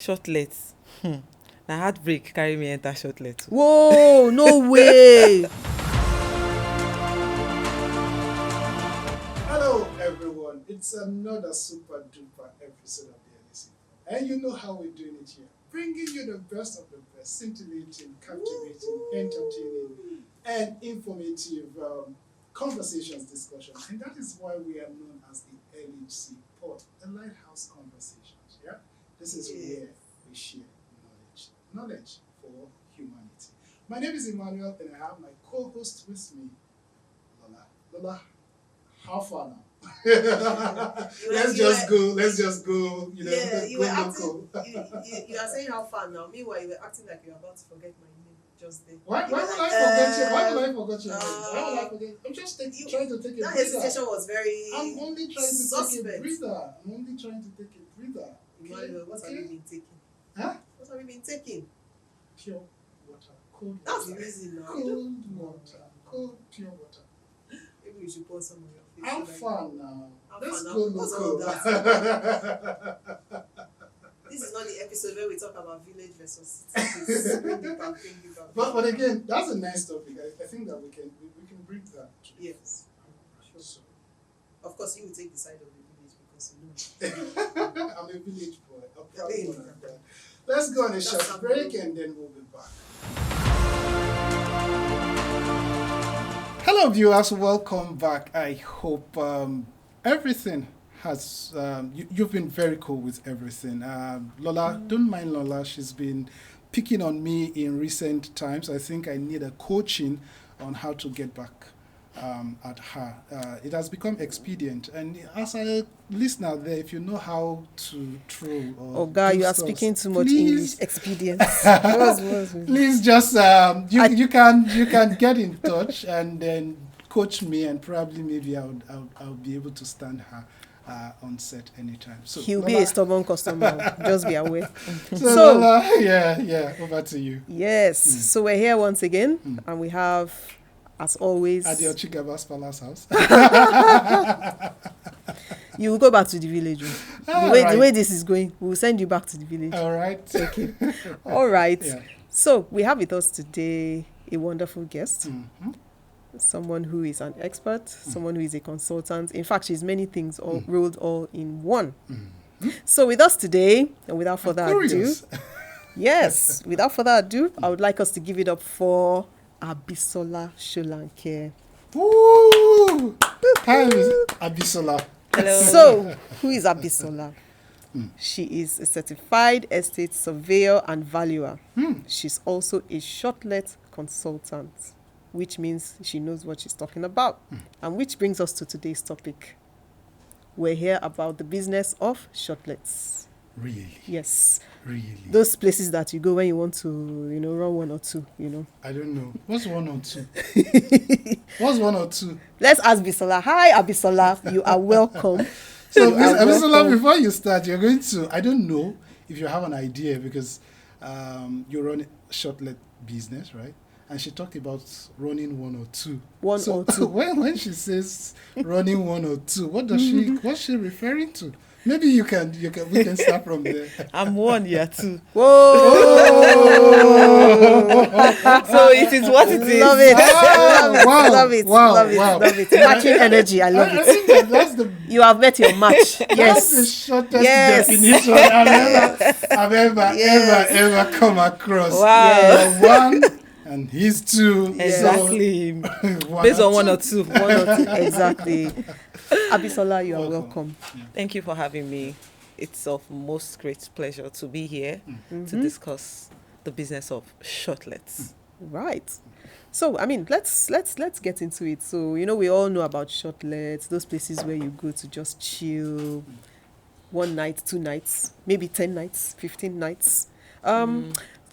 Shortlets. Na heartbreak carry me enter shortlet. Whoa, no way. Hello, everyone. It's another super duper episode of the LSE. And you know how we're doing it here. Bringing you the best of the best, scintillating, captivating, entertaining, and informative conversations, discussions. And that is why we are known as the LHC Pod, the Lighthouse Conversations. Yeah? This is where we share knowledge for humanity. My name is Emmanuel, and I have my co-host with me, Lola. Lola, how far now? Let's just go, you were local. you are saying how far now. Meanwhile, you were acting like you were about to forget my name just then. Why would I forget you? Why would I forget your name? Why would I forget? I'm just trying to take a That breather. hesitation was very I'm only trying to suspect. take a breather. Emmanuel, what have you been taking? Huh? What have you been taking? Pure water, cold That's water. the reason now. Cold pure water. Maybe you should pour some on your face. I'm so that fun now. How Let's far go now? What's all local. This is not the episode where we talk about village versus cities. Bring it back. But again, that's a nice topic. I think that we can bring that. Yes. So, Of course, you will take the side of the village because you know. I'm a village boy. I'm proud of that. Let's go on a short break and then we'll be back. Hello, viewers. Welcome back. I hope everything has. You've been very cool with everything. Lola, don't mind Lola. She's been picking on me in recent times. I think I need a coaching on how to get back at her. It has become expedient. And as a listener there, if you know how to throw or God, do you are stuff, speaking too much please, English. Experience. please just you can get in touch and then coach me, and probably maybe I'll be able to stand her on set anytime. So He'll be Lola, a stubborn customer. Just be aware. so Lola, yeah, over to you. Yes. So we're here once again, and we have, as always, At your Chigaba's Palace house. you will go back to the village. The way this is going, we will send you back to the village. All right. Okay. All right. Yeah. So we have with us today a wonderful guest. Mhm. Someone who is an expert, someone who is a consultant. In fact, she's many things all rolled all in one. So with us today, and without further ado, without further ado, I would like us to give it up for Abisola Solanke. Woo! Hi, Abisola. Hello. So, who is Abisola? She is a certified estate surveyor and valuer. She's also a shortlet consultant, which means she knows what she's talking about. And which brings us to today's topic. We're here about the business of shortlets. Really? Yes. Really? Those places that you go when you want to, run one or two, I don't know. What's 1 or 2? What's 1 or 2? Let's ask Bisola. Hi, Abisola. You are welcome. So, You are Abisola, welcome. before you start, you're going to, I don't know if you have an idea, because you run a shortlet business, right? And she talked about running 1 or 2. One or two. When she says running 1 or 2, what's she referring to? Maybe we can start from there. I'm 1, you're 2. Whoa! So it is what it is. Love it. Wow, Love it. wow, Love it. wow. Love it. Matching energy. I love I it. think that's the You have met your match. That's the Yes. shortest Yes. definition I've ever come across. Wow. You're 1 and he's 2. Exactly. So, Based on 1 or 2. One or two. Exactly. Abisola, you are welcome. Thank you for having me. It's of most great pleasure to be here to discuss the business of shortlets. Right. So, I mean, let's get into it. So, we all know about shortlets, those places where you go to just chill, 1 night, 2 nights, maybe 10 nights, 15 nights.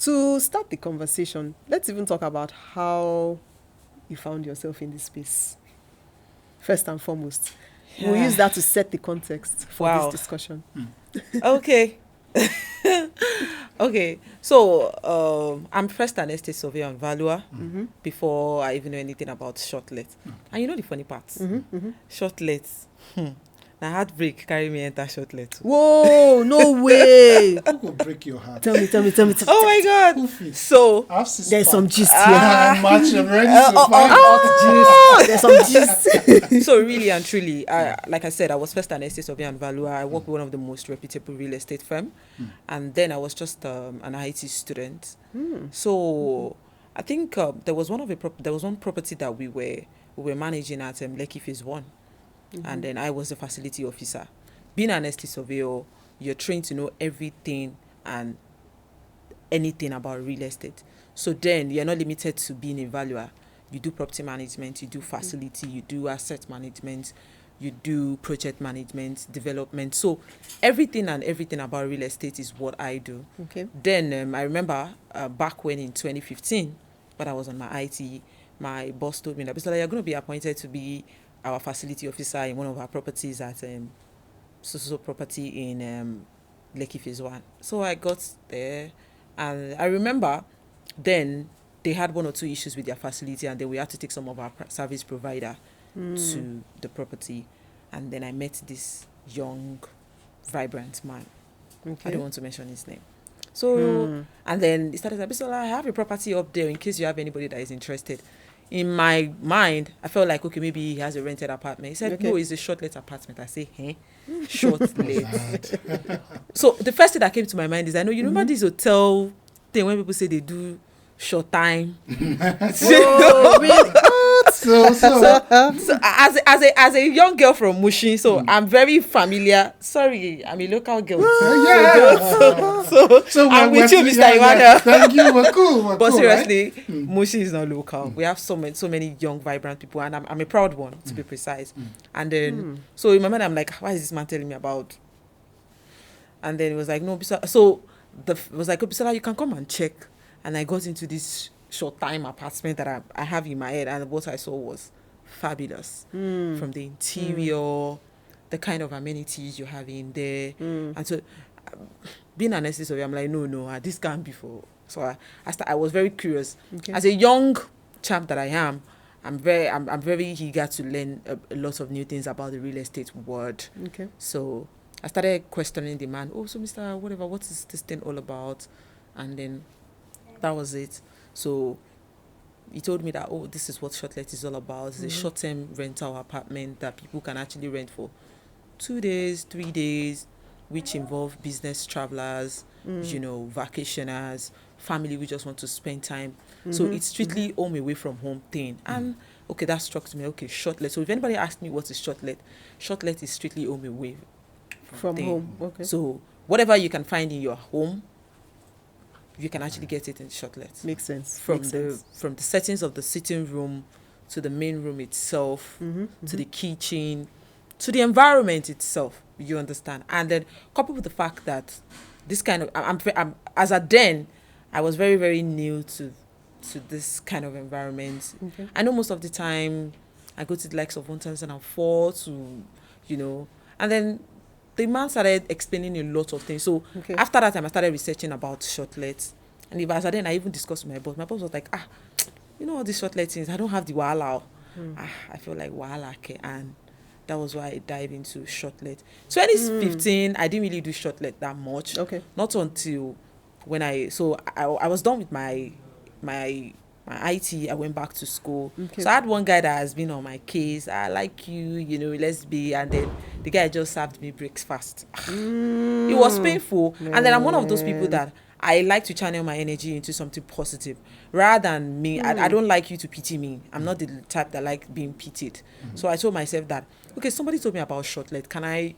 To start the conversation, let's even talk about how you found yourself in this space. First and foremost, we'll use that to set the context for Wow. this discussion. Okay. Okay. So I'm first an estate surveyor and valuer before I even know anything about shortlet. And you know the funny part? Shortlets. Now heartbreak carry me enter Shortlet. Whoa, no way. Who will break your heart? Tell me. Oh my God. Goofy. So I have six There's some packs. gist here. I'm much ready to find out. There's some gist. so really and truly, like I said, I was first an estate surveyor and valuer. I worked with one of the most reputable real estate firm, and then I was just an IT student. So I think there was one property that we were managing at Lekki Phase 1, and then I was the facility officer. Being an estate surveyor, you're trained to know everything and anything about real estate. So then you're not limited to being a valuer. You do property management, you do facility, you do asset management, you do project management, development. So everything about real estate is what I do. Okay. Then I remember back when in 2015, when I was on my IT, my boss told me that, Abisola, you're going to be appointed to be our facility officer in one of our properties at so property in Lekki Phase 1. So I got there, and I remember then they had one or two issues with their facility, and then we had to take some of our service provider to the property. And then I met this young, vibrant man. Okay. I don't want to mention his name. So, and then he started, Abisola, I have a property up there in case you have anybody that is interested. In my mind, I felt like, okay, maybe he has a rented apartment. He said, Okay. no, it's a shortlet apartment. I say, shortlet. So the first thing that came to my mind is, I know, you remember this hotel thing when people say they do short time? Oh, really? So So as a young girl from Mushin, so I'm very familiar. Sorry, I'm a local girl. So I'm with you, Mr. Emmanuel. Thank you. We're cool. But cool, seriously, right? Mushin is not local. We have so many young, vibrant people, and I'm a proud one, to be precise. And then, so in my mind, I'm like, why is this man telling me about? And then it was like, no, so it was like, Abisola, you can come and check. And I got into this short time apartment that I have in my head, and what I saw was fabulous. From the interior, the kind of amenities you have in there. And so being an estate surveyor, I'm like, no, this can't be for. So I was very curious. Okay. As a young chap that I am, I'm very eager to learn a lot of new things about the real estate world. Okay. So I started questioning the man. Oh, so Mr. Whatever, what is this thing all about? And then that was it. So he told me that, oh, this is what Shortlet is all about. It's a short-term rental apartment that people can actually rent for 2 days, 3 days, which involve business travelers, vacationers, family who just want to spend time. So it's strictly home away from home thing. And okay, that struck me. Okay, Shortlet. So if anybody asks me what is Shortlet is strictly home away From thing. home. Okay. So whatever you can find in your home, you can actually get it in Shortlet. Makes sense. From Makes the sense. from the settings of the sitting room to the main room itself, to the kitchen, to the environment itself. You understand? And then coupled with the fact that this kind of I'm as a then I was very, very new to this kind of environment. Okay. I know most of the time I go to the likes of 1004 to, and then the man started explaining a lot of things. So Okay. after that time, I started researching about shortlets. And if as then I even discussed with my boss. My boss was like, all these shortlet things, I don't have the wahala. I feel like wahala. Okay. And that was why I dived into shortlet. 2015, I didn't really do shortlet that much. Okay. Not until when I was done with my IT, I went back to school. Okay. So I had one guy that has been on my case. I like you, let's be. And then the guy just served me breakfast. It was painful. And then I'm one of those people that I like to channel my energy into something positive. Rather than me, I don't like you to pity me. I'm not the type that like being pitied. So I told myself that, okay, somebody told me about Shortlet. Can I,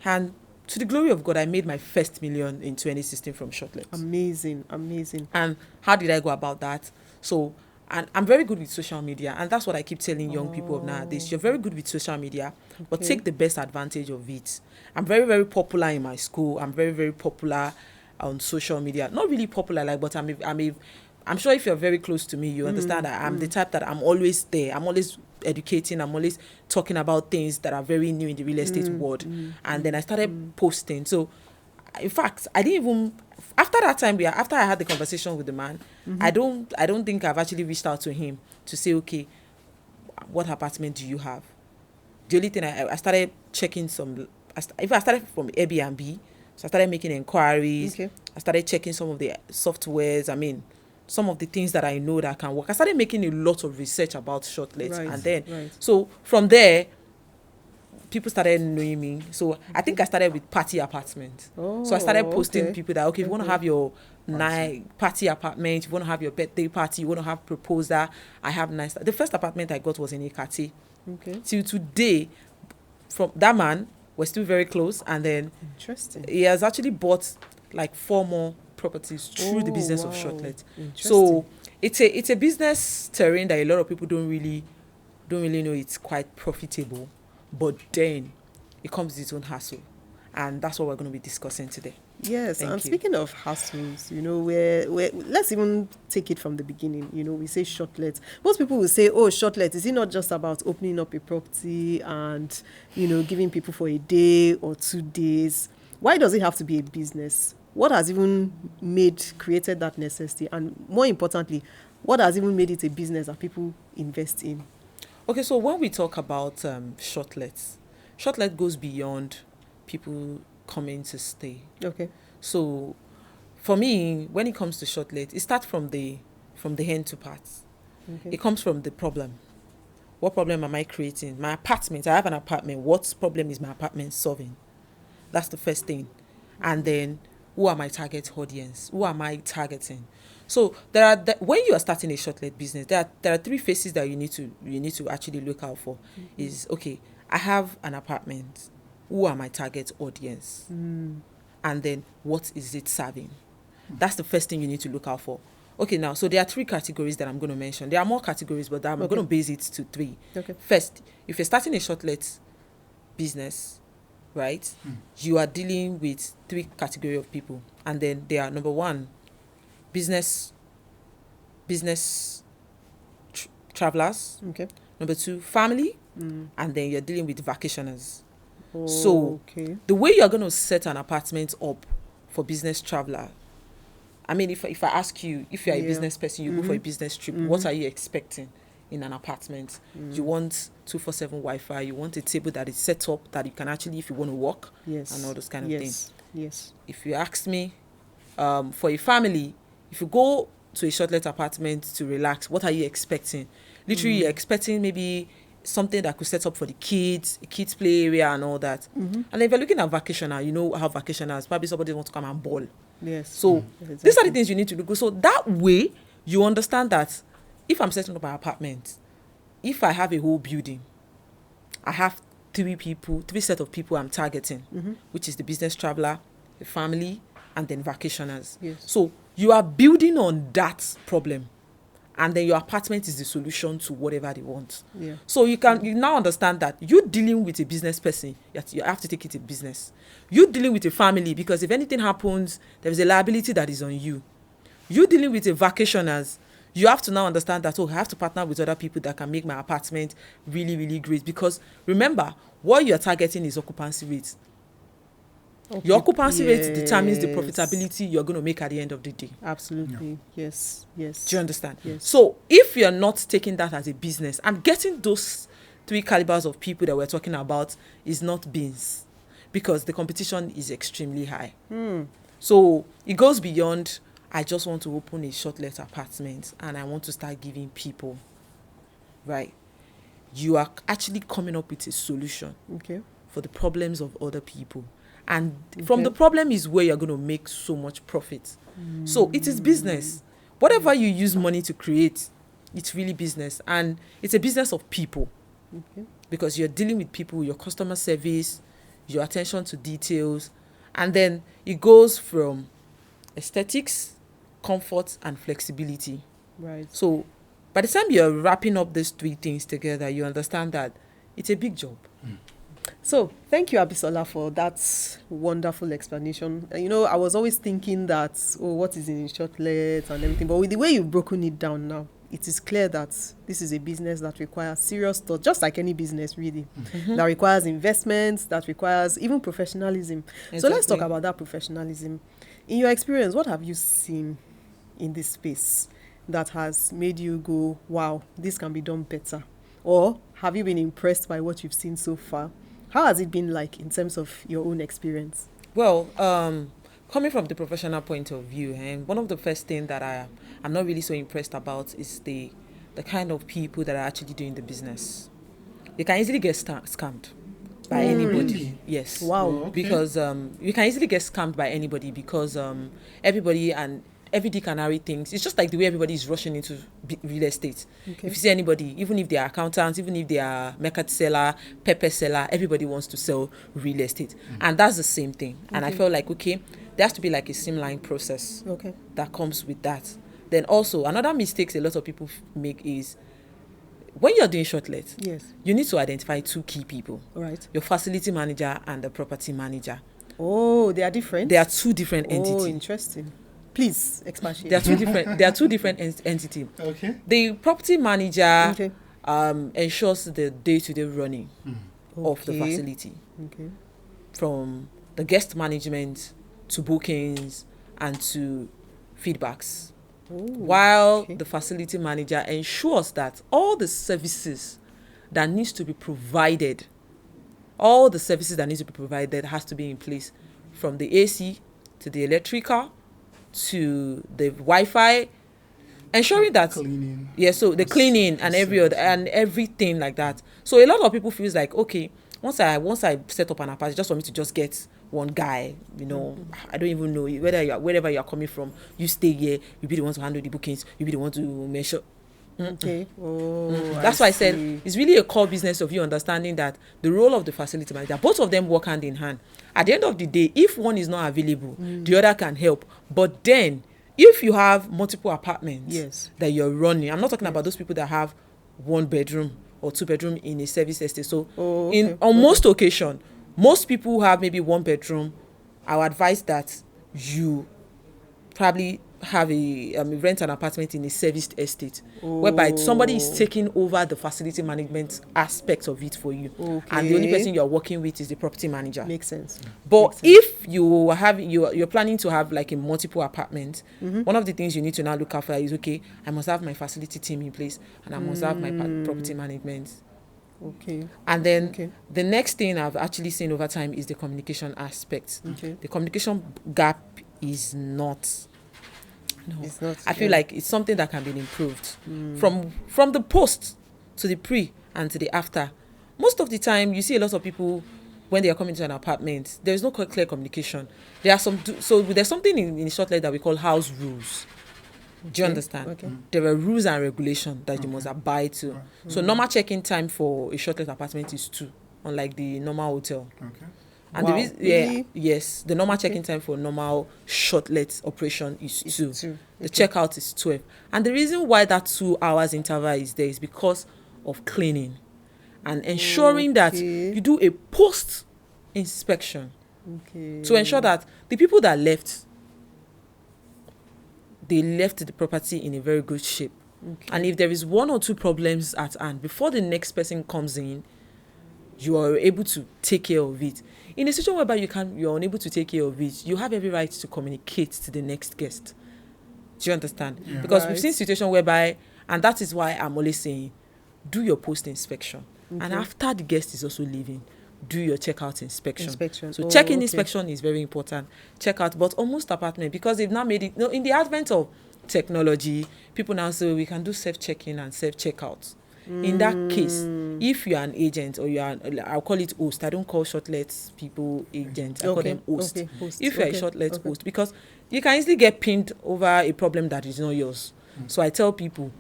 and to the glory of God, I made my first million in 2016 from Shortlet. Amazing. And how did I go about that? So, and I'm very good with social media, and that's what I keep telling young people of nowadays. You're very good with social media, but take the best advantage of it. I'm very, very popular in my school. I'm very, very popular on social media. Not really popular, but I'm sure if you're very close to me, you understand that I'm the type that I'm always there. I'm always educating. I'm always talking about things that are very new in the real estate world. And then I started posting. So, in fact, I didn't even after that time. After I had the conversation with the man, I don't think I've actually reached out to him to say, okay, what apartment do you have? the only thing I started checking if I started from Airbnb, so I started making inquiries. Okay. I started checking some of the softwares. I mean, some of the things that I know that can work. I started making a lot of research about Shortlets, Right, and then right. so from there, people started knowing me. So I think I started with party apartment. So I started posting okay. people that, okay, if you want to have your party apartment, you want to have your birthday party, you want to have proposal, I have nice. The first apartment I got was in Ekati. Okay. Till today, from that man, we're still very close, and then Interesting. he has actually bought like 4 more properties through the business of wow. Shortlet. Interesting. So it's a business terrain that a lot of people don't really know it's quite profitable, but then it comes with its own hassle, and that's what we're going to be discussing today. Yes, Thank and you. speaking of hassles, where let's even take it from the beginning. We say shortlet. Most people will say, "Oh, shortlet, is it not just about opening up a property and giving people for a day or 2 days? Why does it have to be a business? What has even created that necessity, and more importantly, what has even made it a business that people invest in?" Okay, so when we talk about shortlet goes beyond people coming to stay. Okay. So for me, when it comes to shortlet, it starts from the end to parts. Okay. It comes from the problem. What problem am I creating? My apartment, I have an apartment. What problem is my apartment solving? That's the first thing. And then, who are my target audience? Who am I targeting? So when you are starting a shortlet business, there are 3 phases that you need to actually look out for. Is, okay, I have an apartment. Who are my target audience? And then, what is it serving? That's the first thing you need to look out for. Okay, now, so there are 3 categories that I'm going to mention. There are more categories, but I'm going to base it to 3. Okay. First, if you're starting a shortlet business, right, you are dealing with 3 category of people. And then they are, number 1, business travelers. Okay. Number 2, family. And then you're dealing with vacationers. Oh, So the way you're going to set an apartment up for business traveler, I mean, if I ask you, if you're a business person, you go for a business trip, what are you expecting in an apartment? You want 247 Wi-Fi, you want a table that is set up that you can actually, if you want to walk, and all those kind of things. Yes. If you ask me, for a family, if you go to a shortlet apartment to relax, what are you expecting? Literally, you're expecting maybe something that could set up for the kids, a kids play area and all that. And then if you're looking at vacationer, you know how vacationers, probably somebody wants to come and ball. Yes. So these are the things you need to do. So that way, you understand that if I'm setting up an apartment, if I have a whole building, I have 3 set of people I'm targeting, which is the business traveler, the family, and then vacationers. Yes. So you are building on that problem, and then your apartment is the solution to whatever they want. Yeah. So you now understand that you're dealing with a business person, you have to take it a business. You're dealing with a family, because if anything happens, there is a liability that is on you. You're dealing with a vacationers. You have to now understand that, I have to partner with other people that can make my apartment really, really great. Because remember, what you're targeting is occupancy rate. Your occupancy rate determines the profitability you're going to make at the end of the day. Absolutely. Yeah. Yes. Do you understand? Yes. So if you're not taking that as a business, and getting those 3 calibers of people that we're talking about is not beans, because the competition is extremely high. So it goes beyond, I just want to open a shortlet apartment and I want to start giving people, right? You are actually coming up with a solution for the problems of other people. And from the problem is where you're going to make so much profit. So it is business. Whatever you use money to create, it's really business. And it's a business of people. Because you're dealing with people, your customer service, your attention to details. And then it goes from aesthetics, comfort, and flexibility. Right. So by the time you're wrapping up these 3 things together, you understand that it's a big job. So, thank you, Abisola, for that wonderful explanation. I was always thinking that, what is in shortlet and everything. But with the way you've broken it down now, it is clear that this is a business that requires serious thought, just like any business, really, that requires investments, that requires even professionalism. Exactly. So, let's talk about that professionalism. In your experience, what have you seen in this space that has made you go, wow, this can be done better? Or have you been impressed by what you've seen so far? How has it been like in terms of your own experience? Well, coming from the professional point of view, and one of the first things that I'm not really so impressed about is the kind of people that are actually doing the business. They can easily get scammed by anybody. Really? Yes. Wow. Oh, okay. Because you can easily get scammed by anybody because everybody and every Dick and Harry thinks it's just like the way everybody is rushing into real estate. Okay. If you see anybody, even if they are accountants, even if they are market seller, pepper seller, everybody wants to sell real estate, and that's the same thing. And I felt like, okay, there has to be like a streamlined process Okay. that comes with that. Then also another mistakes a lot of people make is when you're doing shortlet, Yes. you need to identify two key people: All right. your facility manager and the property manager. Oh, they are different? They are two different Oh, entities. interesting. Please expatiate. They are two different. They are two different entities. Okay. The property manager Okay. ensures the day-to-day running of the Okay. facility, Okay. from the guest management to bookings and to feedbacks. Oh, While okay. the facility manager ensures that all the services that needs to be provided, has to be in place, from the AC to the electrical to the Wi-Fi, ensuring that Cleaning. so the cleaning and every other and everything like that. So a lot of people feels like, okay, once I set up an apartment, just for me to just get one guy, I don't even know wherever you are coming from, you stay here, you be the one to handle the bookings, you be the one to measure. Okay. Oh, That's why I said see. it's really a core business of you understanding that the role of the facility manager, both of them work hand in hand. At the end of the day, if one is not available, the other can help. But then, if you have multiple apartments Yes. that you're running, I'm not talking about those people that have 1 bedroom or 2 bedroom in a service estate. So, Oh, okay. on most occasion, most people who have maybe 1 bedroom, I would advise that you probably have rent an apartment in a serviced estate, whereby somebody is taking over the facility management aspect of it for you, and the only Okay. person you're working with is the property manager. Makes sense. But Makes sense. if you're planning to have like a multiple apartment, one of the things you need to now look after is, okay, I must have my facility team in place, and I must have my property management. Okay. And then Okay. the next thing I've actually seen over time is the communication aspect. Okay. The communication gap is not. No, It's not, I feel yeah. like it's something that can be improved from the post to the pre and to the after. Most of the time, you see a lot of people when they are coming to an apartment, there is no clear communication. There are there's something in shortlet that we call house rules. Do you understand? Okay. There are rules and regulations that you must abide to. So normal check-in time for a shortlet apartment is 2, unlike the normal hotel. Okay. And Wow, the reason, really? yes, the normal check-in time for normal shortlet operation is 2. 2. The checkout is 12. And the reason why that 2 hours interval is there is because of cleaning and ensuring that Okay. you do a post inspection Okay. to ensure that the people that left, they left the property in a very good shape. Okay. And if there is 1 or 2 problems at hand, before the next person comes in, you are able to take care of it. In a situation whereby you're unable to take care of it, you have every right to communicate to the next guest. Do you understand? Yeah. Because Right. we've seen situation whereby, and that is why I'm always saying, do your post inspection. And Okay. after the guest is also leaving, do your checkout inspection. Inspection. So Oh, check-in okay. inspection is very important. Checkout, but almost apartment, because they've now made it, in the advent of technology, people now say we can do self-check-in and self-checkout. In that case, if you are an agent or I'll call it host. I don't call shortlets people agents. I call Okay, them host. okay, host, If you're okay, a shortlet okay. host, because you can easily get pinned over a problem that is not yours. So I tell people,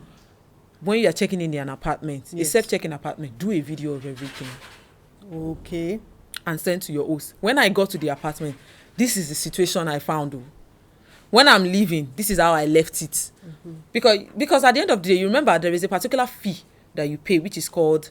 when you are checking in an apartment, a Yes. self-check-in apartment, do a video of everything Okay. and send to your host. When I got to the apartment, this is the situation I found. When I'm leaving, this is how I left it. Because at the end of the day, you remember there is a particular fee that you pay, which is called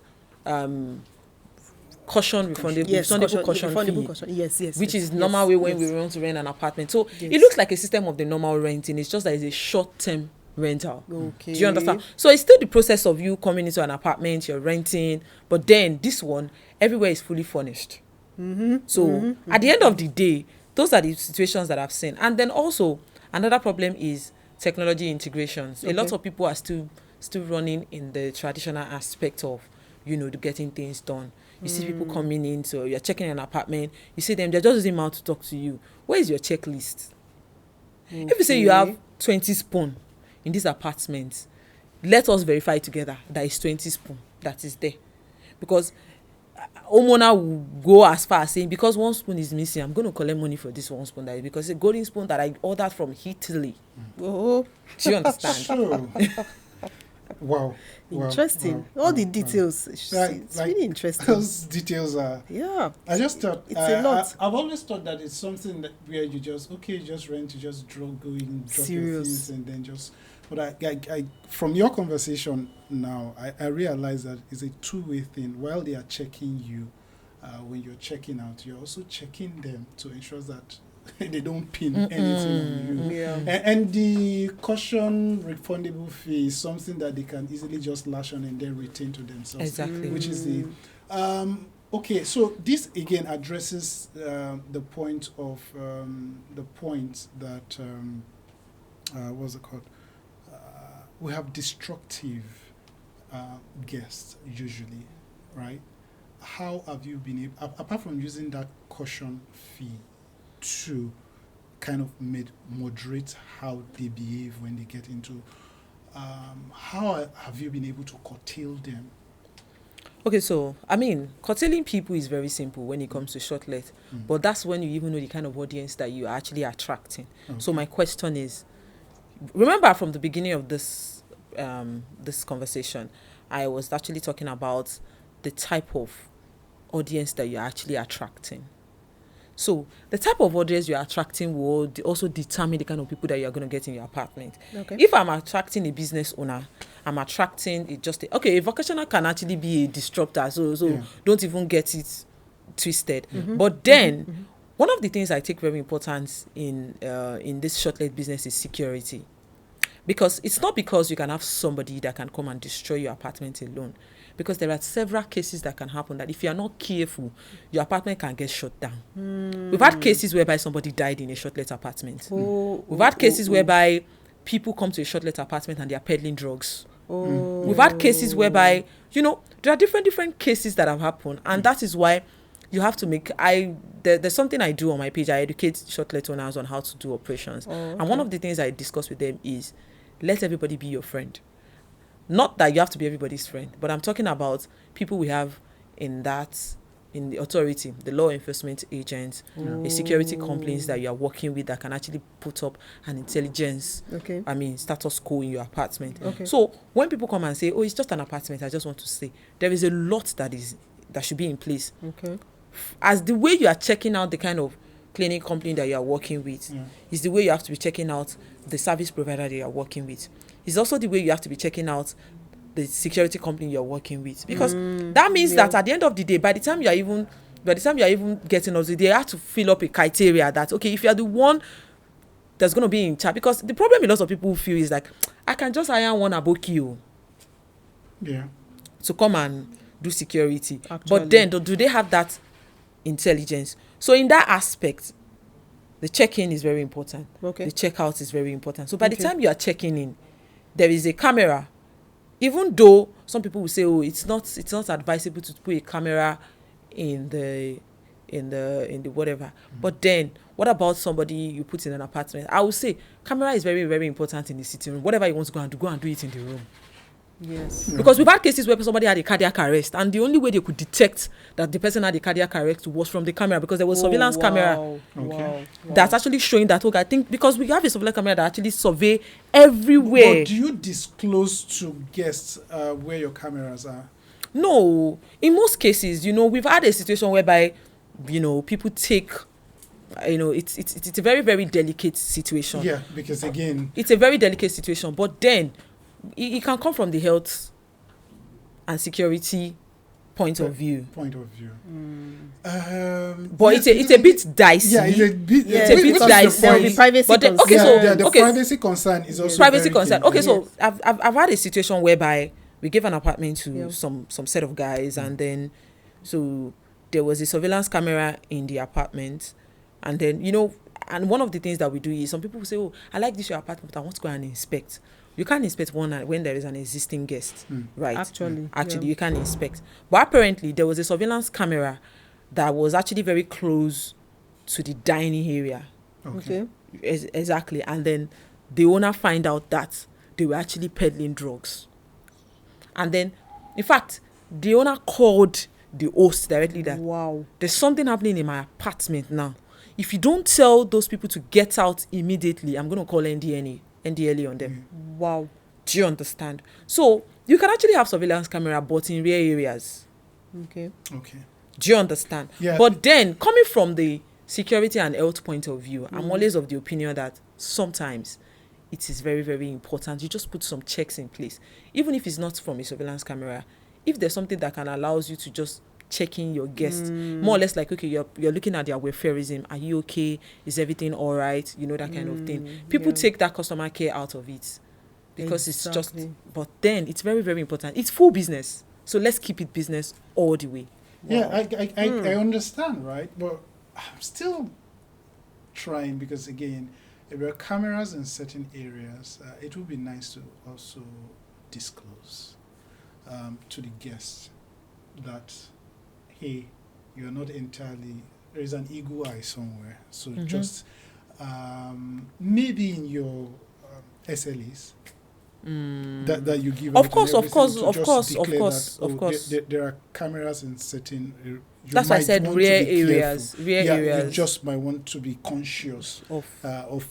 caution refundable, Yes. refundable caution refundable fee, caution. Yes. Yes. which yes, is normal way when yes. we want to rent an apartment. So Yes. it looks like a system of the normal renting. It's just that it's a short-term rental. Okay. Do you understand? So it's still the process of you coming into an apartment, you're renting, but then this one, everywhere is fully furnished. So at the end of the day, those are the situations that I've seen. And then also another problem is technology integrations. A lot Okay. of people are still running in the traditional aspect of getting things done. You see people coming in, so you're checking an apartment. You see them, they're just using mouth to talk to you. Where is your checklist? Okay. If you say you have 20 spoon in this apartment, let us verify together that it's 20 spoon that is there. Because homeowner will go as far as saying, because one spoon is missing, I'm going to collect money for this one spoon. That is because it's a golden spoon that I ordered from Italy. Oh, Do you understand? Sure. Wow. interesting. Wow. All the details. It's really interesting. Those details are. Yeah. I just thought It's a lot. I've always thought that it's something that where you just rent, you just drop your things, and then just. But I from your conversation now, I realize that it's a two-way thing. While they are checking you, when you're checking out, you're also checking them to ensure that they don't pin anything on you. Yeah. And the caution refundable fee is something that they can easily just lash on and then retain to themselves. Exactly. Which is the okay. So this again addresses the point that what's it called? We have destructive guests usually, right? How have you been able, apart from using that caution fee to kind of moderate how they behave when they get into, how have you been able to curtail them? Okay, so curtailing people is very simple when it comes to shortlet, but that's when you even know the kind of audience that you are actually attracting. Okay. So my question is, remember from the beginning of this this conversation, I was actually talking about the type of audience that you're actually attracting. So the type of audience you're attracting will also determine the kind of people that you're going to get in your apartment. Okay. If I'm attracting a business owner, I'm attracting a vocational can actually be a disruptor. So Yeah. don't even get it twisted. But then one of the things I take very important in this shortlet business is security. Because it's not because you can have somebody that can come and destroy your apartment alone. Because there are several cases that can happen that if you are not careful, your apartment can get shut down. We've had cases whereby somebody died in a shortlet apartment. We've had cases whereby people come to a shortlet apartment and they are peddling drugs. We've had cases whereby, there are different cases that have happened. And that is why you have to make, there's something I do on my page. I educate shortlet owners on how to do operations. And one of the things I discuss with them is, let everybody be your friend. Not that you have to be everybody's friend, but I'm talking about people we have in the authority, the law enforcement agents, the security companies that you are working with that can actually put up an intelligence, status quo in your apartment. Okay. So when people come and say, oh, it's just an apartment, I just want to say, there is a lot that should be in place. Okay. As the way you are checking out the kind of cleaning company that you are working with is the way you have to be checking out the service provider that you are working with. It's also the way you have to be checking out the security company you're working with, because that means that at the end of the day, by the time you are even getting us, they have to fill up a criteria that, okay, if you are the one that's going to be in charge, because the problem a lot of people feel is like, I can just hire one aboki to come and do security. Actually. But then do they have that intelligence? So in that aspect, the check-in is very important. Okay. The check-out is very important. So by the time you are checking in, there is a camera. Even though some people will say, oh, it's not advisable to put a camera in the whatever. But then what about somebody you put in an apartment? I would say camera is very, very important in the sitting room. Whatever you want to go and do it in the room. Yes. Because we've had cases where somebody had a cardiac arrest, and the only way they could detect that the person had a cardiac arrest was from the camera, because there was surveillance camera that's actually showing that. Okay, I think because we have a surveillance camera that actually survey everywhere. But do you disclose to guests where your cameras are? No, in most cases, we've had a situation whereby, people take, it's a very, very delicate situation. Yeah, because again, it's a very delicate situation, but then it can come from the health and security point of view. But it's a bit dicey. Yeah, it's a bit dicey. There will be privacy concern. The privacy concern is also privacy very concern. key. Okay, so I've had a situation whereby we gave an apartment to some set of guys, and then so there was a surveillance camera in the apartment, and then and one of the things that we do is some people will say, oh, I like this your apartment, I want to go and inspect. you can't inspect one when there is an existing guest, right? Actually, You can't inspect. But apparently, there was a surveillance camera that was actually very close to the dining area. Okay. Exactly. And then the owner find out that they were actually peddling drugs. And then, in fact, the owner called the host directly that Wow. there's something happening in my apartment now. If you don't tell those people to get out immediately, I'm going to call NDLA on them. Wow. Do you understand? So you can actually have surveillance camera, but in rare areas. Okay. Okay. Do you understand? Yeah. But then, coming from the security and health point of view, I'm always of the opinion that sometimes it is very, very important. You just put some checks in place. Even if it's not from a surveillance camera, if there's something that can allow you to just check in your guests, more or less like, okay, you're looking at their welfareism. Are you okay? Is everything all right? You know, that kind of thing. People take that customer care out of it because it's just, but then it's very, very important. It's full business. So let's keep it business all the way. Yeah, I understand, right? But I'm still trying because, again, if there are cameras in certain areas, it would be nice to also disclose to the guests that, hey, you're not entirely, there is an eagle eye somewhere. So just maybe in your SLAs, that you give Of out course, and of course, everything, to of just course, declare of course, that, of course. there are cameras in certain you That's why I might said want to rare be areas. careful. Rare You areas. just might want to be conscious Of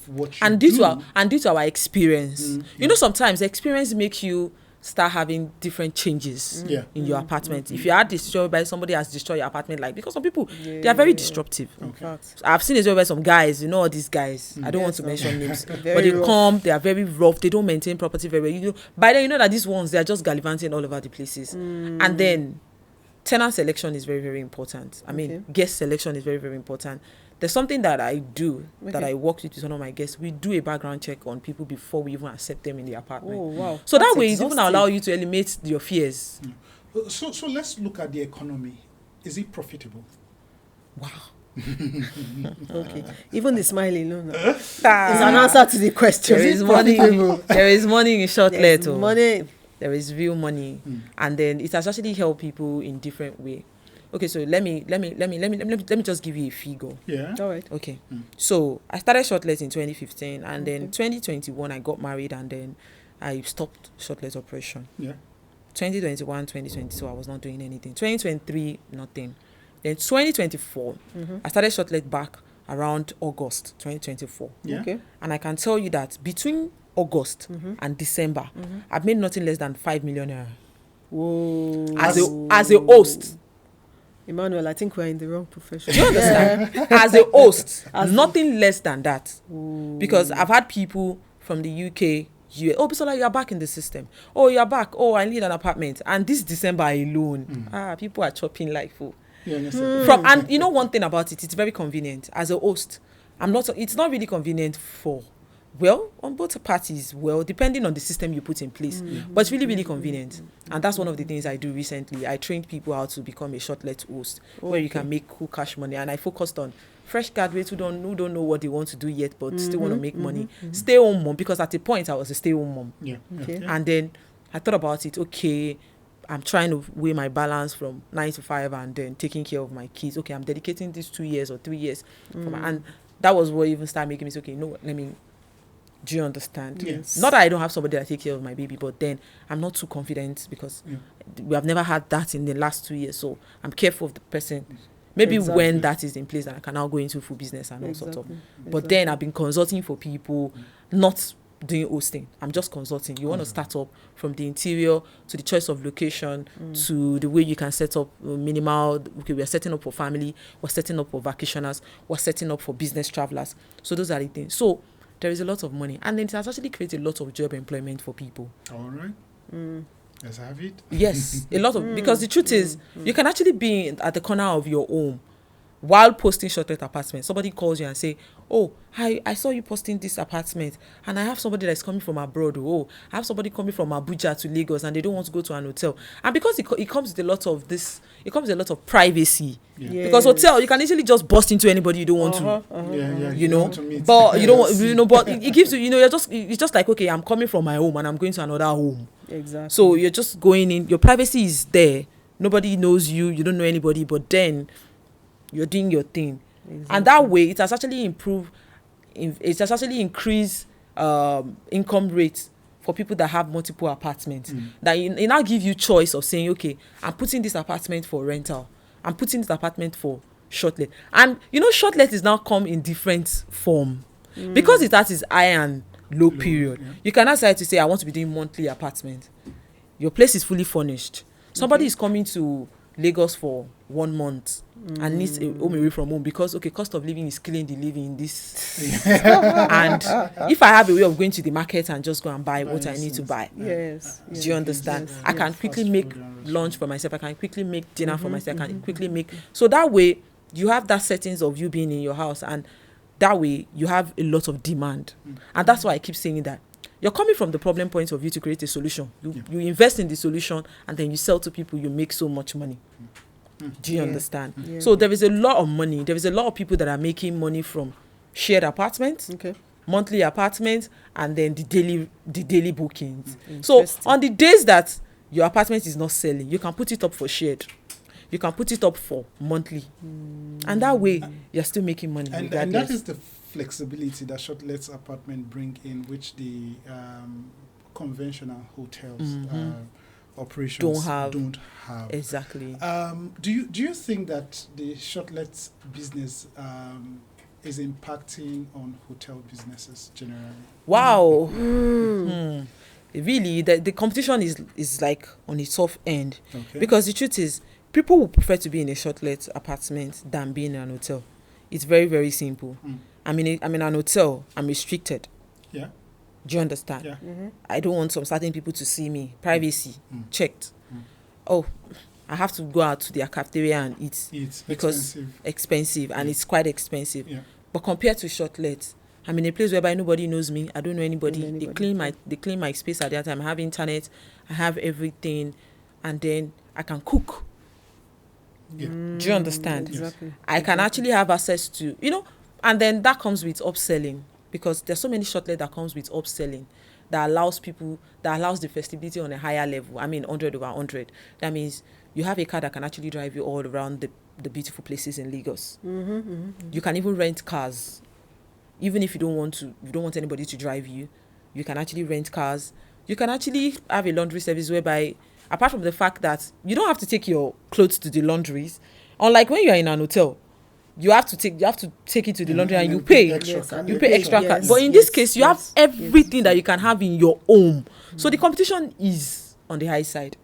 what you and do. due to our experience, you know, sometimes experience makes you start having different changes in your apartment. If you are destroyed by somebody has destroyed your apartment, like, because some people they are very disruptive. In fact. I've seen as well where some guys, you know, all these guys, I don't want to mention names, but they rough. come, they are very rough, they don't maintain property very well. You know, by then you know that these ones, they are just gallivanting all over the places. And then tenant selection is very, very important. I mean, guest selection is very, very important. There's something that I do, that I work with one of my guests. We do a background check on people before we even accept them in the apartment. Oh, wow. So That's that way, it's even exhausting. allow you to eliminate your fears. So let's look at the economy. Is it profitable? Wow. Okay. Even the smile alone is an answer to the question. There is money. There is money in shortlet. There's money. There is real money, and then it has actually helped people in different way. Okay, so let me just give you a figure. Yeah. All right. Okay, so I started Shortlets in 2015, and then 2021 I got married, and then I stopped Shortlets operation. Yeah. 2021, 2022 I was not doing anything. 2023 nothing. Then 2024 I started Shortlet back around August 2024. Yeah. Okay. And I can tell you that between August and December, I've made nothing less than 5 million naira. Whoa. As a host. Emmanuel, I think we're in the wrong profession. Do you understand? As a host, nothing less than that. Because I've had people from the UK, oh, Abisola, you're back in the system. Oh, you're back. Oh, I need an apartment. And this December alone, people are chopping like food. Yeah, And you know one thing about it, it's very convenient. As a host, it's not really convenient for, well, on both parties, well, depending on the system you put in place. But it's really, really convenient. And that's one of the things I do recently. I trained people how to become a shortlet host, where you can make cool cash money. And I focused on fresh graduates who don't know what they want to do yet, but still want to make money. Stay-home mom, because at a point I was a stay-home mom. Yeah. Okay. And then I thought about it, okay, I'm trying to weigh my balance from 9 to 5 and then taking care of my kids. Okay, I'm dedicating these 2 years or 3 years. And that was what even started making me say, okay, no, do you understand? Yes. Not that I don't have somebody that takes care of my baby, but then I'm not too confident because we have never had that in the last 2 years. So I'm careful of the person. Maybe when that is in place, then I can now go into full business and all sorts of. But then I've been consulting for people, not doing hosting. I'm just consulting. You want to start up from the interior to the choice of location to the way you can set up minimal. Okay, we are setting up for family, we're setting up for vacationers, we're setting up for business travelers. So those are the things. So there is a lot of money, and then it has actually created a lot of job employment for people. All right. Let's have it. Yes, a lot of, because the truth is, you can actually be at the corner of your home while posting shortlet apartment, somebody calls you and say, oh, hi, I saw you posting this apartment, and I have somebody that's coming from abroad. Oh, I have somebody coming from Abuja to Lagos, and they don't want to go to an hotel. And because it comes with a lot of this, it comes with a lot of privacy. Yeah. Because hotel, you can easily just bust into anybody you don't want you know, but you don't want, you know, but it gives you, you know, it's just like, okay, I'm coming from my home and I'm going to another home. Exactly. So you're just going in, your privacy is there. Nobody knows you, you don't know anybody, but then you're doing your thing. Exactly. And that way it has actually increased income rates for people that have multiple apartments. That it now give you choice of saying, okay, I'm putting this apartment for rental, I'm putting this apartment for shortlet. And you know, shortlet is now come in different form. Because it has its high and low period. Yeah. You can decide to say, I want to be doing monthly apartment. Your place is fully furnished. Somebody is coming to Lagos for 1 month and needs a home away from home because, okay, cost of living is killing the living in this. And if I have a way of going to the market and just go and buy what I need to buy. Yes. Do you understand? Yes. I can quickly make lunch for myself. I can quickly make dinner for myself. I can quickly make. So that way, you have that settings of you being in your house, and that way you have a lot of demand. And that's why I keep saying that. You're coming from the problem point of view to create a solution. You invest in the solution and then you sell to people, you make so much money. Do you understand? Yeah. So there is a lot of money. There is a lot of people that are making money from shared apartments, monthly apartments, and then the daily bookings. So on the days that your apartment is not selling, you can put it up for shared. You can put it up for monthly. And that way, you're still making money. And that is the flexibility that shortlets apartment bring in, which the conventional hotels operations don't have. Exactly. Do you think that the shortlets business is impacting on hotel businesses generally? Wow. Really, the competition is like on the soft end. Because the truth is, people would prefer to be in a shortlet apartment than being in an hotel. It's very, very simple. I'm in an hotel. I'm restricted. Yeah. Do you understand? Yeah. I don't want some certain people to see me. Privacy checked. Oh, I have to go out to their cafeteria and eat because expensive and it's quite expensive. Yeah. But compared to shortlets, I'm in a place whereby nobody knows me. I don't know anybody. They clean my space at that time. I have internet. I have everything, and then I can cook. Yeah. Do you understand? Exactly. I can actually have access to, you know, and then that comes with upselling, because there's so many shortlet that comes with upselling that allows the festibility on a higher level. I mean, 100 over 100. That means you have a car that can actually drive you all around the beautiful places in Lagos. You can even rent cars. Even if you don't want anybody to drive you, you can actually rent cars. You can actually have a laundry service whereby, apart from the fact that you don't have to take your clothes to the laundries, unlike when you are in an hotel, you have to take it to the laundry and you pay extra. But in this case, you have everything that you can have in your home. So the competition is on the high side.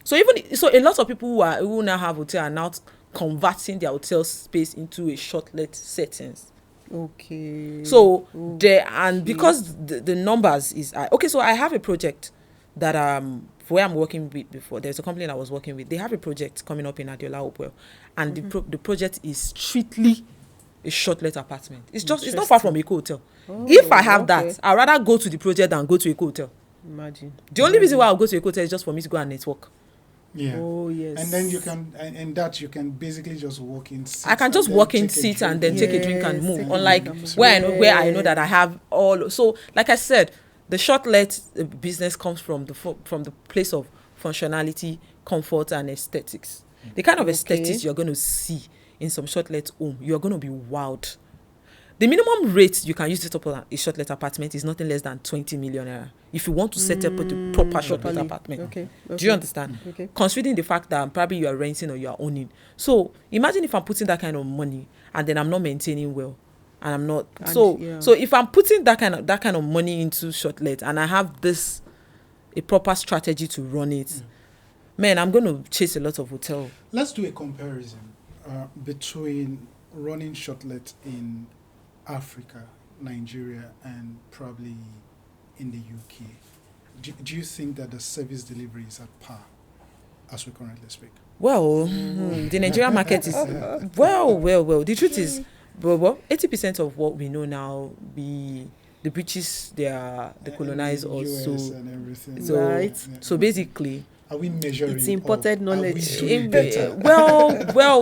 So a lot of people who now have hotel are now converting their hotel space into a shortlet settings. So because the numbers is so I have a project that where I'm working with before. There's a company that I was working with. They have a project coming up in Abisola Solanke, and the project is strictly a shortlet apartment. It's not far from a hotel. If I have that, I'd rather go to the project than go to a hotel. Imagine. The only reason why I'll go to a hotel is just for me to go and network. Yeah. Oh yes. And then you can basically just walk in. I can just walk in, sit, and then take a drink and move. Unlike where I know that I have all. So, like I said, the shortlet business comes from the place of functionality, comfort, and aesthetics. The kind of aesthetics you're going to see in some shortlet home, you're going to be wowed. The minimum rate you can use to top up a shortlet apartment is nothing less than 20 million naira. If you want to set up a proper shortlet apartment. Do you understand? Considering the fact that probably you are renting or you are owning. So imagine if I'm putting that kind of money and then I'm not maintaining well. And I'm not so if I'm putting that kind of money into shortlet and I have a proper strategy to run it, man, I'm going to chase a lot of hotel. Let's do a comparison between running shortlet in Africa, Nigeria, and probably in the UK. Do you think that the service delivery is at par? as we currently speak? Well, the Nigerian market is well. The truth is, 80% of what we know now, the British they colonize And us. US So and everything. Right. so basically, are we measuring? It's imported or knowledge. Are we doing better?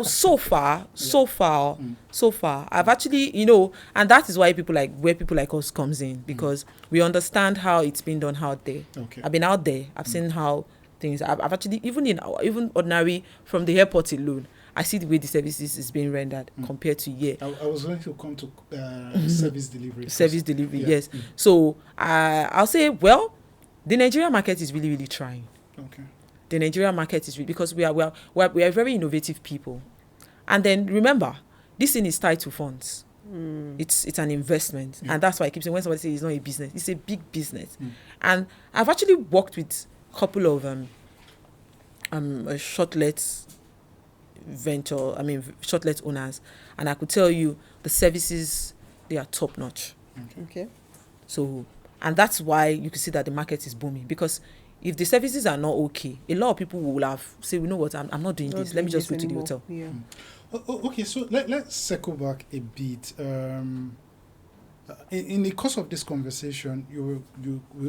so far, I've actually, and that is why where people like us comes in, because we understand how it's been done out there. Okay. I've been out there. I've seen how things. I've actually even ordinary from the airport alone, I see the way the services is being rendered compared to here. I was going to come to service delivery. Service delivery, Yeah. yes. So I'll say, well, the Nigerian market is really, really trying. Okay. The Nigerian market is because we are very innovative people, and then remember, this thing is tied to funds. It's an investment, and that's why I keep saying when somebody says it's not a business, it's a big business. And I've actually worked with a couple of shortlets shortlet owners, and I could tell you the services, they are top notch. Okay. So, and that's why you can see that the market is booming, because if the services are not okay, a lot of people will have say, you know what, I'm not doing this. Let me just go to the hotel. Yeah. Okay, so let's circle back a bit. In the course of this conversation,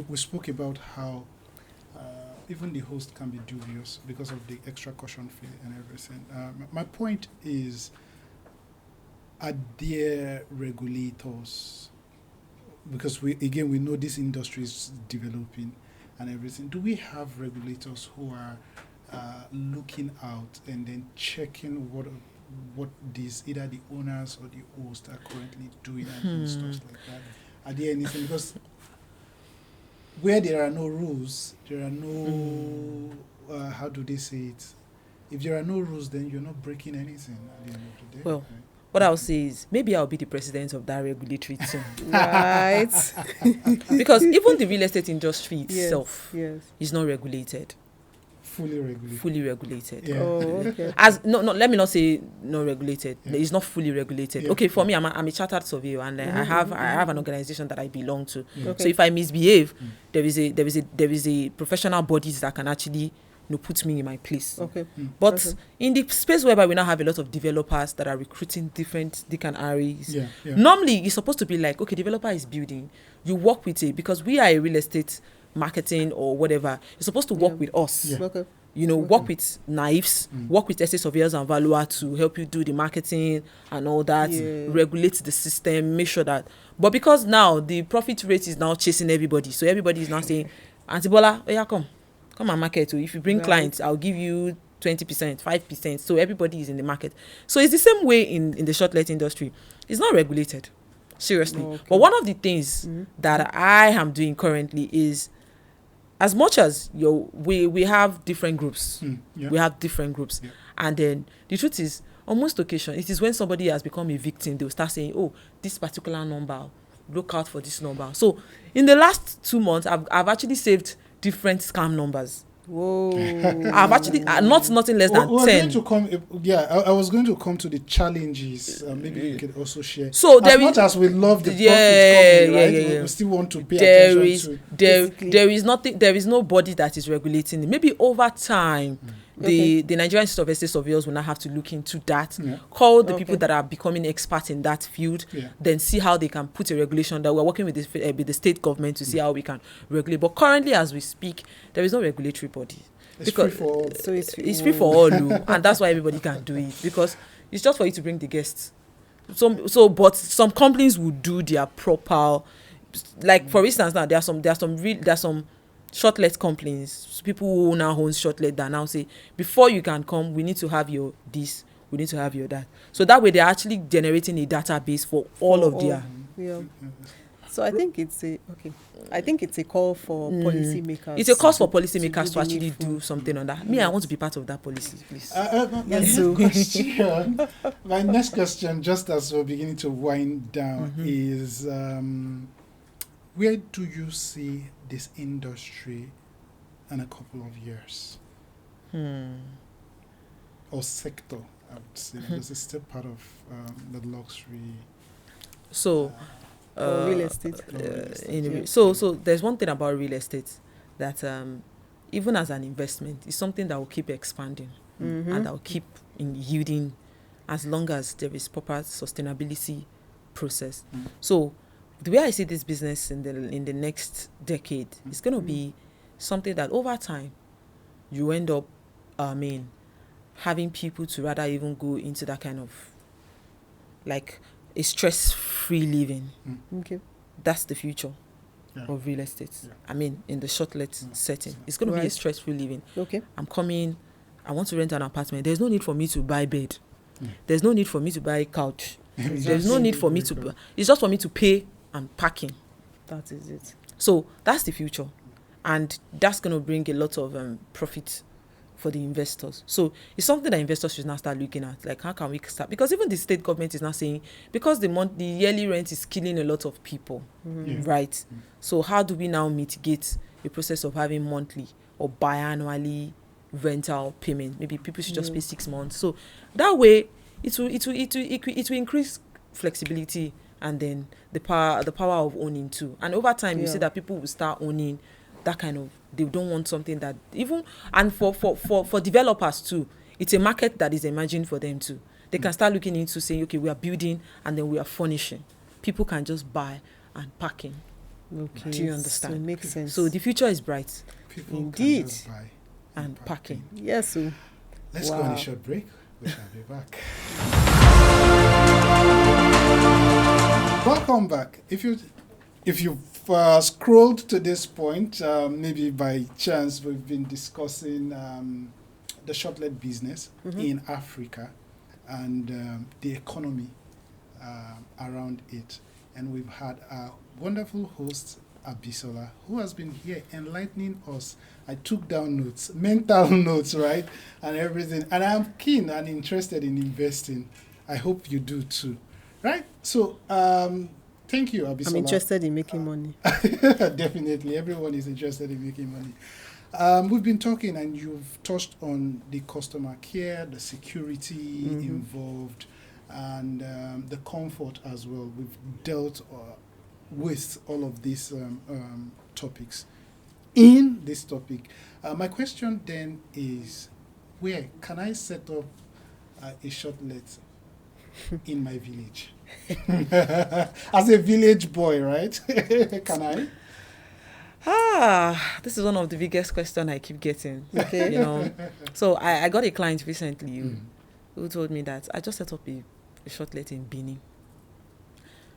we spoke about how even the host can be dubious because of the extra caution fee and everything. My point is, are there regulators? Because we know this industry is developing and everything. Do we have regulators who are looking out and then checking what these either the owners or the host are currently doing and stuff like that? Are there anything? Because where there are no rules, there are no how do they say it? If there are no rules, then you're not breaking anything at the end of the day. Well, what I'll say is maybe I'll be the president of that regulatory team. Right. Because even the real estate industry itself Yes. is not regulated. Fully regulated. Fully regulated. Yeah. Oh, okay. No, let me not say not regulated. Yeah. It's not fully regulated. Yeah. Okay, for me, I'm a chartered surveyor, and I have an organization that I belong to. Yeah. Okay. So if I misbehave, there is a professional bodies that can actually put me in my place. Okay. But Okay. in the space whereby we now have a lot of developers that are recruiting different Dick and Harrys, Yeah. Yeah. normally it's supposed to be like, okay, developer is building, you work with it, because we are a real estate marketing or whatever. You're supposed to work Yeah. with us. Yeah. Okay. Work with knives, work with SA surveyors and valuer to help you do the marketing and all that, Yeah. regulate the system, make sure that. But because now the profit rate is now chasing everybody, so everybody is now saying, Auntie Bola, oh yeah, come and market. So if you bring Right. clients, I'll give you 20%, 5%. So everybody is in the market. So it's the same way in the shortlet industry. It's not regulated, seriously. Okay. But one of the things that I am doing currently is, as much as we have different groups, Yeah. we have different groups, Yeah. and then the truth is, on most occasions, it is when somebody has become a victim, they'll start saying, oh, this particular number, look out for this number. So in the last 2 months, I've actually saved different scam numbers. Whoa. I've actually nothing less than We're 10. going to come, I was going to come to the challenges. Maybe you could also share. So as much as we love the profits coming, right? We still want to pay There attention is to. there is nobody that is regulating it. Maybe over time, the Nigerian Institute of Estate Surveyors will now have to look into that, Yeah. call the people that are becoming experts in that field, Yeah. then see how they can put a regulation. That we're working with the state government to see how we can regulate. But currently, as we speak, there is no regulatory body. It's free for all. So It's free for all, and that's why everybody can do it, because it's just for you to bring the guests. But some companies will do their proper, like for instance, now there are some shortlet companies, people who now own shortlet that now say, before you can come, we need to have your this, we need to have your that. So that way they're actually generating a database for all of their. Yeah. So I think it's a call for policymakers. It's a cause for policymakers do to the actually needful. do something on that. Me, I want to be part of that policy, please. My next question, just as we're beginning to wind down, is where do you see this industry in a couple of years? Or sector, I would say, because it's still part of the luxury. So, Or real estate. so there's one thing about real estate that even as an investment, it's something that will keep expanding and that will keep yielding as long as there is proper sustainability process. So the way I see this business in the next decade, it's going to be something that over time you end up, having people to rather even go into that kind of like a stress-free living. Okay. That's the future of real estate. In the shortlet setting, it's going to be a stress-free living. Okay. I'm coming, I want to rent an apartment. There's no need for me to buy bed. There's no need for me to buy couch. There's no need for me to it's just for me to pay and parking. That is it. So that's the future, and that's going to bring a lot of profit for the investors. So it's something that investors should now start looking at, like how can we start, because even the state government is now saying, because the yearly rent is killing a lot of people, right? So how do we now mitigate the process of having monthly or biannually rental payment? Maybe people should just pay 6 months. So that way it will increase flexibility, and then the power of owning too. And over time you see that people will start owning that kind of, they don't want something that even, and for developers too, it's a market that is emerging for them too. They can start looking into saying, okay, we are building and then we are furnishing. People can just buy and parking. Okay. Do you understand? So it makes sense. So the future is bright. People Indeed. can just buy And parking. Yes. So Let's go on a short break. We shall be back. Welcome back. If you've scrolled to this point, maybe by chance, we've been discussing the shortlet business in Africa and the economy around it. And we've had our wonderful host, Abisola, who has been here enlightening us. I took down notes, mental notes, right? And everything. And I'm keen and interested in investing. I hope you do too. Right? So, thank you, Abisola. I'm interested in making money. Definitely. Everyone is interested in making money. We've been talking and you've touched on the customer care, the security involved, and the comfort as well. We've dealt with all of these topics. In this topic, my question then is, where can I set up a shortlet in my village? As a village boy, right? Can I? This is one of the biggest questions I keep getting. Okay. So I got a client recently who told me that I just set up a shortlet in Benin.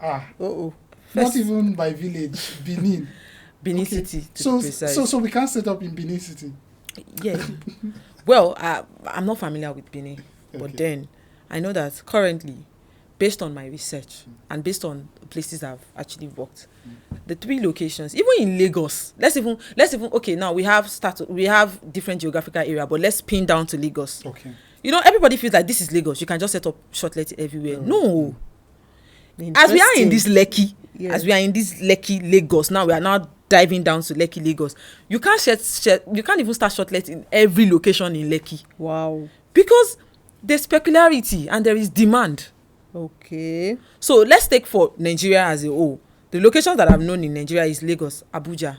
Not even my village, Benin. Benin City, to be precise. So we can't set up in Benin City. Yeah. Well, I'm not familiar with Benin, but then I know that currently, based on my research and based on places I've actually worked, the 3 locations, even in Lagos, let's even okay, now we have different geographical area, but let's pin down to Lagos. Okay. Everybody feels like this is Lagos. You can just set up shortlet everywhere. No. As we are in this Lekki, Lagos, now we are now diving down to Lekki, Lagos. You can't even start shortlet in every location in Lekki. Wow. Because there's peculiarity and there is demand. Okay. So let's take for Nigeria as a whole. The locations that I've known in Nigeria is Lagos, Abuja,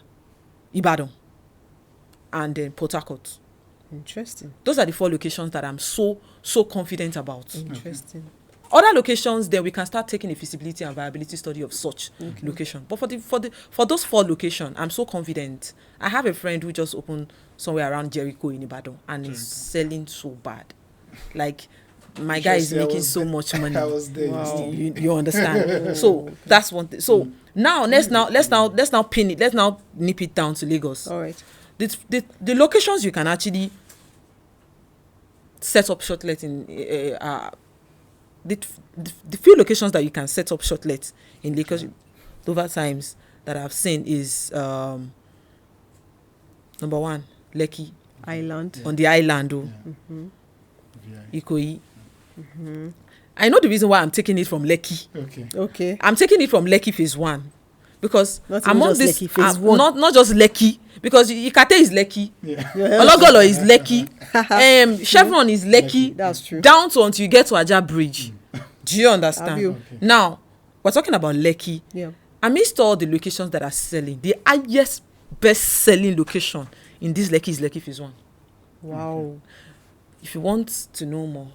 Ibadan, and then Port Harcourt. Interesting. Those are the 4 locations that I'm so confident about. Interesting. Other locations, then we can start taking a feasibility and viability study of such location. But for those 4 locations, I'm so confident. I have a friend who just opened somewhere around Jericho in Ibadan and is selling so bad. Like, my guy is making so much money. I was there. Wow. You understand? So that's one thing. So now let's now pin it. Let's now nip it down to Lagos. All right. The locations you can actually set up shortlet in the few locations that you can set up shortlet in Lagos over times that I've seen is number 1, Lekki Island. on the island, Ikoyi. I know the reason why I'm taking it from Lekki. Okay. I'm taking it from Lekki phase 1 because Not just Lekki, phase 1. not just Lekki, because Ikate is Lekki, Yeah. Ologolo is Lekki, Chevron is Lekki. That's true. Down to until you get to Aja Bridge. Do you understand? Okay. Now we're talking about Lekki. Yeah. Amidst all the locations that are selling, the highest best-selling location in this Lekki is Lekki Phase 1. Wow. If you want to know more,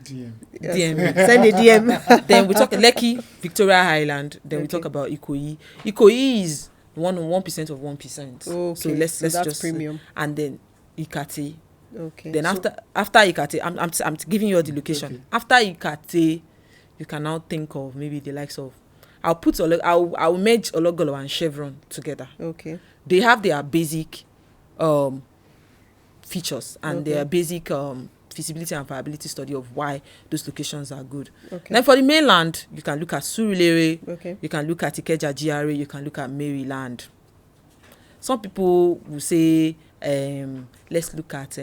DM. DM me. Send a DM. Then we talk Lekki, Victoria Island. Then we Okay. talk about Ikoyi. Ikoyi is 1% of 1%. Okay. So let's that's just premium. and then Ikate. Okay. Then So- after Ikate, I'm giving you the location. Okay. After Ikate, you can now think of maybe the likes of. I'll I'll merge Ologolo and Chevron together. Okay. They have their basic features and Okay. their basic feasibility and viability study of why those locations are good. Okay. Then for the mainland, you can look at Surulere, Okay. you can look at Ikeja GRA, you can look at Maryland. Some people will say, let's look at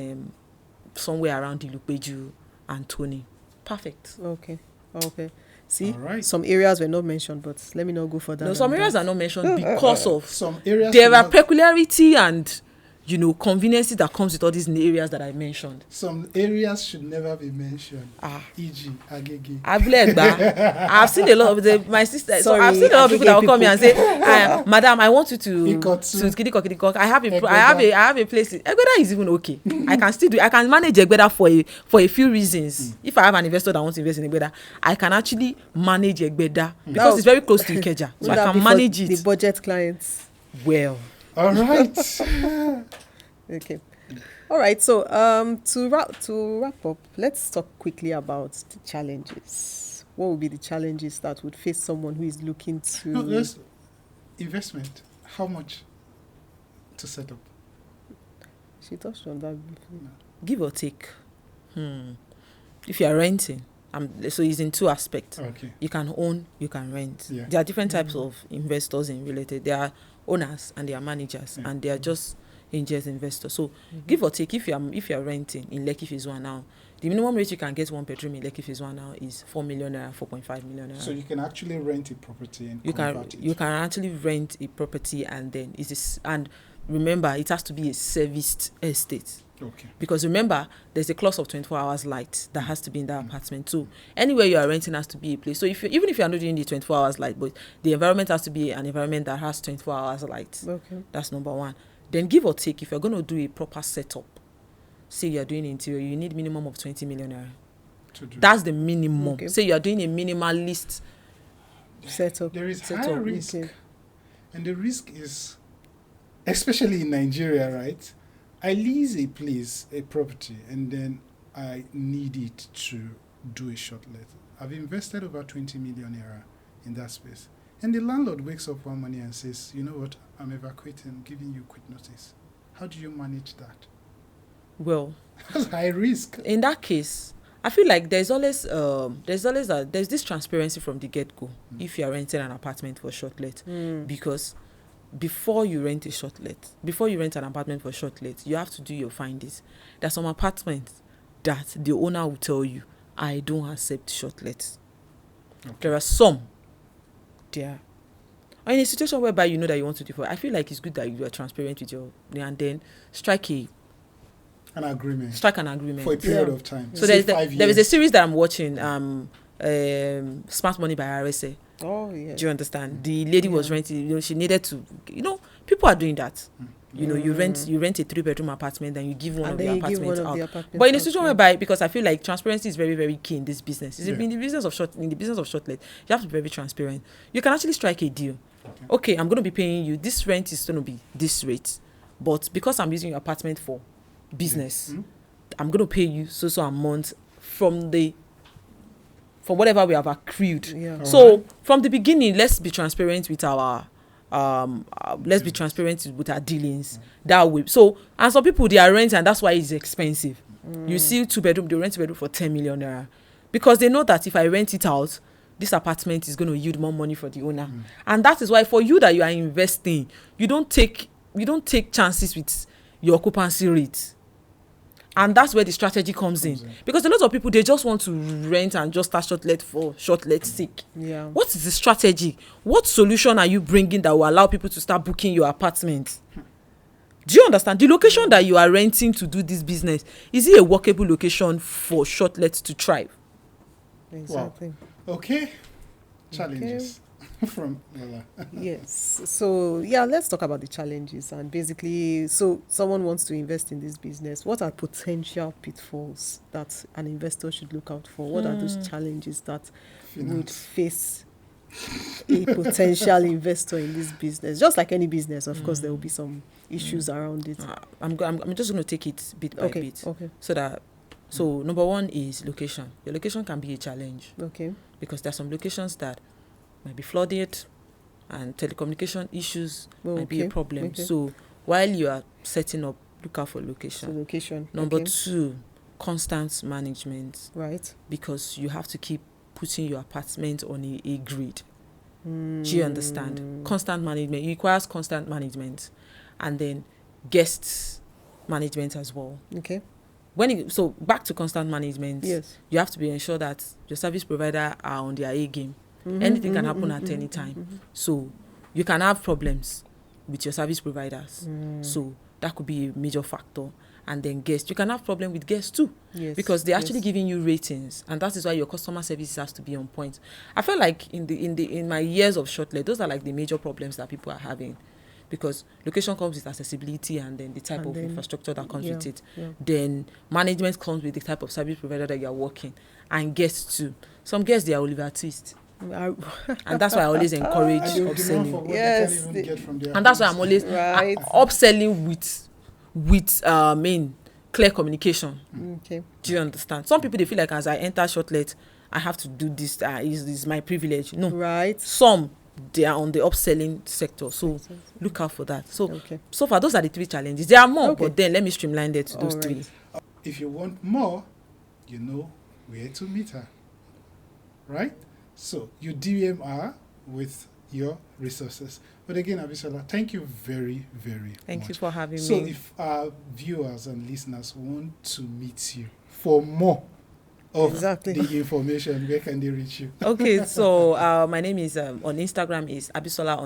somewhere around Ilupeju and Tony. Perfect. Okay. Okay. See, All right. some areas were not mentioned, but let me not go further. No, than some areas that. are not mentioned because of Some areas there should are not- peculiarity and conveniences that comes with all these areas that I mentioned. Some areas should never be mentioned. Ah. E.g. Agege. I've seen a lot of my sister. So Sorry, I've seen a lot of people that will come here and say, "Madam, I want you to Ikotu. Kidiko. I have a place. Egbeda is even okay. I can still do. I can manage Egbeda for a few reasons. If I have an investor that wants to invest in Egbeda, I can actually manage Egbeda because it's very close to Ikeja, so I Would that can be for manage the it budget clients. well. All right. Okay. All right. So to wrap up, let's talk quickly about the challenges. What would be the challenges that would face someone who is looking to No, there's investment. How much to set up? She touched on that briefly. Give or take. If you are renting, so it's in two aspects. Okay. You can own, you can rent. Yeah. There are different types of investors in real estate. There are owners and there are managers, and they are just angels investors. So give or take, if you are renting in Lekki Phase 1 now, the minimum rate you can get one bedroom in Lekki Phase 1 now is 4 million naira, 4.5 million naira. So you can actually rent a property and you convert it. can actually rent a property, and then and remember, it has to be a serviced estate. Okay. Because remember, there's a clause of 24 hours light that has to be in that apartment. So anywhere you are renting has to be a place. So even if you are not doing the 24 hours light, but the environment has to be an environment that has 24 hours light. Okay. That's number one. Then give or take, if you're going to do a proper setup, say you're doing interior, you need minimum of 20 million naira. To do. That's the minimum. Okay. Say you're doing a minimalist Setup. There is set high up, risk. okay. And the risk is, especially in Nigeria, right? I lease a place, a property, and then I need it to do a shortlet. I've invested over 20 million naira in that space. And the landlord wakes up one morning and says, you know what, I'm evacuating, I'm giving you quick notice. How do you manage that? well. That's high risk. In that case, I feel like there's always there's this transparency from the get-go if you are renting an apartment for shortlet, because before you rent an apartment for shortlet, you have to do your findings. There's some apartments that the owner will tell you, I don't accept shortlets. Okay. There are some there. Or in a situation whereby you know that you want to do I feel like it's good that you are transparent with your, and then strike an agreement For a period Yeah. of time. so Say there 5 is a years. series that I'm watching, Smart Money by RSA. Oh yeah. Do you understand? The lady was renting, she needed to, people are doing that. You rent a 3-bedroom apartment, then you give one And of then the you give one apartments of out. the apartments But in a out, situation yeah. whereby, because I feel like transparency is very, very key in this business. Yeah. In the business of shortlet, you have to be very transparent. You can actually strike a deal. Okay, I'm going to be paying you. This rent is going to be this rate, but because I'm using your apartment for business, I'm going to pay you so a month from whatever we have accrued. Yeah. So from the beginning, let's be transparent with our dealings that way. So, and some people, they are renting, and that's why it's expensive. You see 2-bedroom, they rent 2-bedroom for 10 million naira because they know that if I rent it out, this apartment is going to yield more money for the owner. And that is why for you that you are investing, you don't take chances with your occupancy rate. And that's where the strategy comes in. Because a lot of people, they just want to rent and just start shortlet for shortlet's sake. Yeah. What is the strategy? What solution are you bringing that will allow people to start booking your apartment? Do you understand? The location that you are renting to do this business, is it a workable location for shortlets to thrive? Exactly. Okay. Challenges. from Lola. Yes. So, yeah, let's talk about the challenges. And basically, so someone wants to invest in this business. What are potential pitfalls that an investor should look out for? What are those challenges that would Finance. face a potential investor in this business? Just like any business, of course, there will be some issues around it. I'm just going to take it bit by Okay. bit. Okay. So number one is location. Your location can be a challenge Okay. because there are some locations that might be flooded and telecommunication issues might be a Okay. problem. Okay. So while you are setting up, look out for So location. location. Number Okay. two, constant management, Right. because you have to keep putting your apartment on a grid. Do you understand? Constant management. It requires constant management. And then guests management as well. Okay. So back to constant management, Yes. you have to be ensure that your service provider are on their A game. Anything can happen at any time. So you can have problems with your service providers. So that could be a major factor. And then guests, you can have problem with guests too, Yes. because they're actually Yes. giving you ratings, and that is why your customer service has to be on point. I feel like in my years of Shortlet, those are like the major problems that people are having, because location comes with accessibility and then the type And of then, infrastructure that comes with it. yeah. Then management comes with the type of service provider that you are working, and guests too. Some guests, they are Oliver Twist, and that's why I always encourage And they will demand for upselling. what Yes, they can't they- even get from their And that's why I'm homes. always Right. upselling with clear communication. Okay. Do you understand? Some people, they feel like as I enter Shortlet, I have to do this. Is my privilege. No. Right. Some, they are on the upselling sector, so look out for that. So Okay. so far, those are the three challenges. There are more, Okay. but then let me streamline that to those All three. right. If you want more, you know where to meet her. Right? So you DM her with your resources. But again, Abisola, thank you very, very Thank much. you for having So me. if our viewers and listeners want to meet you for more of Exactly. the information, where can they reach you? Okay, so my name is on Instagram is Abisola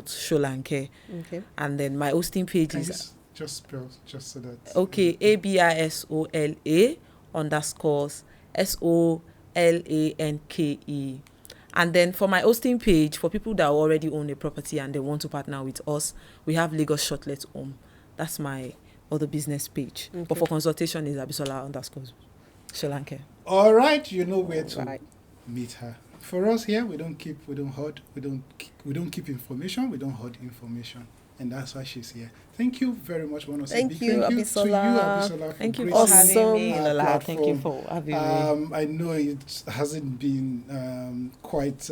Solanke, Okay. and then my hosting page Can you is just spell just so that Abisola_Solanke. And then for my hosting page, for people that already own a property and they want to partner with us, we have Lagos Shortlet Home. That's my other business page. But Okay. for consultation is Abisola_Solanke. all right, you know where to Right. meet her. For us here, we don't hoard, we don't keep information, we don't hoard information. And that's why she's here. Thank you very much. Wanna say Thank big you, to you, Abisola. Abisola, for Thank you for gracing Awesome. having me, our Lola. Thank you platform. for having me. I know it hasn't been quite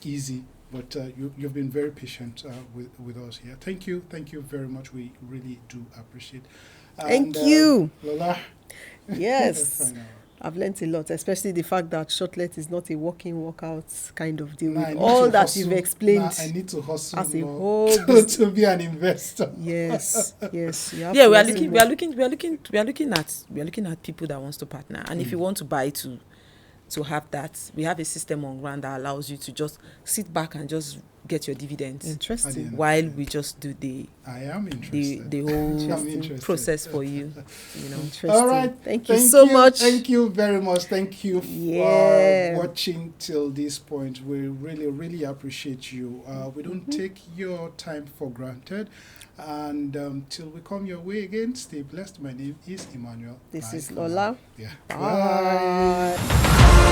easy, but you've been very patient with us here. Thank you very much. We really do appreciate. Thank you. Lola. Yes. Fine, I've learnt a lot, especially the fact that Shortlet is not a walk-out kind of deal. Nah, I With need all to that hustle. you've explained. Nah, I need to hustle as a more whole to be an investor. Yes. Yes. You have Yeah, to we are hustle looking more. at people that wants to partner, and if you want to buy to have that, we have a system on ground that allows you to just sit back and just get your dividends Interesting. while we just do the I am interested. the whole I'm interested. process for you. You know. Interesting. All right. Thank you so much. Thank you very much. Thank you Yeah. for watching till this point. We really, really appreciate you. We don't take your time for granted. And till we come your way again, stay blessed. My name is Emmanuel. This Bye is for now. Lola. Yeah. Bye.